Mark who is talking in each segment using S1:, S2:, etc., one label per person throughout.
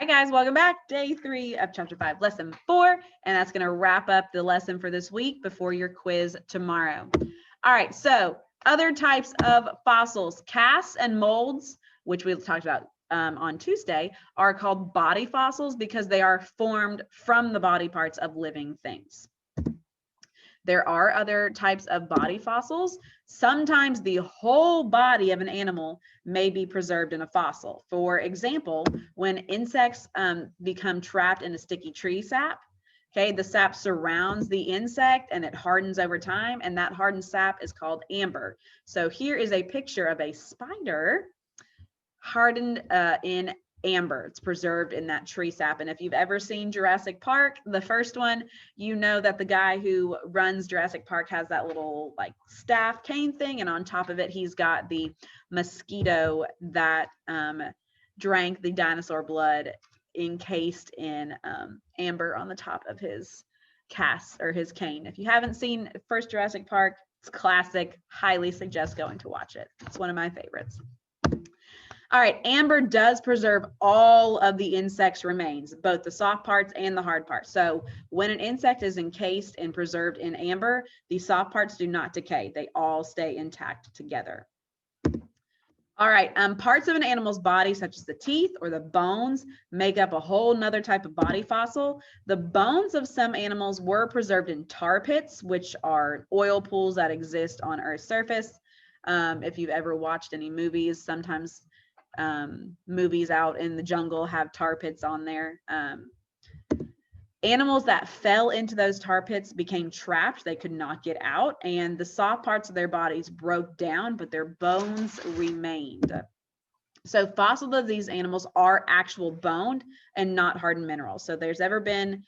S1: Hi guys, welcome back. Day 3 of chapter 5, lesson 4, and that's going to wrap up the lesson for this week before your quiz tomorrow. All right, so other types of fossils, casts and molds, which we talked about on Tuesday, are called body fossils because they are formed from the body parts of living things. There are other types of body fossils. Sometimes the whole body of an animal may be preserved in a fossil. For example, when insects become trapped in a sticky tree sap, okay, the sap surrounds the insect and it hardens over time, and that hardened sap is called amber. So here is a picture of a spider hardened in amber. It's preserved in that tree sap. And if you've ever seen Jurassic Park, the first one, you know that the guy who runs Jurassic Park has that little like staff cane thing, and on top of it he's got the mosquito that drank the dinosaur blood encased in amber on the top of his cast or his cane. If you haven't seen first Jurassic Park, it's classic. Highly suggest going to watch it. It's one of my favorites. All right, amber does preserve all of the insect's remains, both the soft parts and the hard parts. So when an insect is encased and preserved in amber, the soft parts do not decay. They all stay intact together. All right, parts of an animal's body, such as the teeth or the bones, make up a whole nother type of body fossil. The bones of some animals were preserved in tar pits, which are oil pools that exist on Earth's surface. If you've ever watched any movies, sometimes movies out in the jungle have tar pits on there. Animals that fell into those tar pits became trapped. They could not get out, and the soft parts of their bodies broke down, but their bones remained. So fossils of these animals are actual bone and not hardened minerals. So there's ever been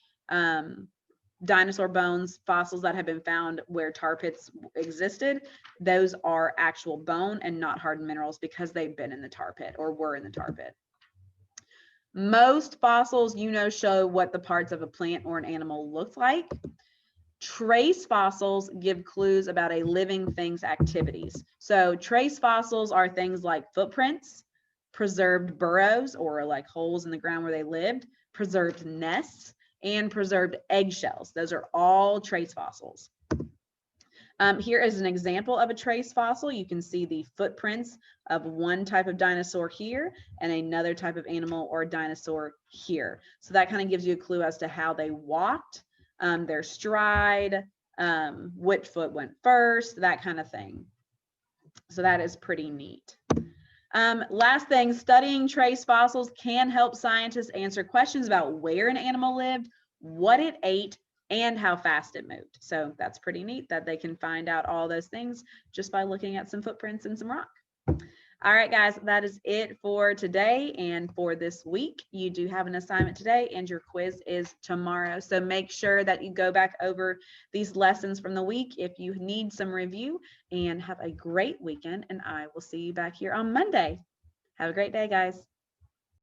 S1: dinosaur bones, fossils that have been found where tar pits existed, those are actual bone and not hardened minerals because they've been in the tar pit or were in the tar pit. Most fossils, show what the parts of a plant or an animal look like. Trace fossils give clues about a living thing's activities. So trace fossils are things like footprints, preserved burrows or like holes in the ground where they lived, preserved nests, and preserved eggshells. Those are all trace fossils. Here is an example of a trace fossil. You can see the footprints of one type of dinosaur here and another type of animal or dinosaur here. So that kind of gives you a clue as to how they walked, their stride, which foot went first, that kind of thing. So that is pretty neat. Last thing, studying trace fossils can help scientists answer questions about where an animal lived, what it ate, and how fast it moved. So that's pretty neat that they can find out all those things just by looking at some footprints and some rock. All right, guys, that is it for today and for this week. You do have an assignment today and your quiz is tomorrow. So make sure that you go back over these lessons from the week if you need some review, and have a great weekend, and I will see you back here on Monday. Have a great day, guys.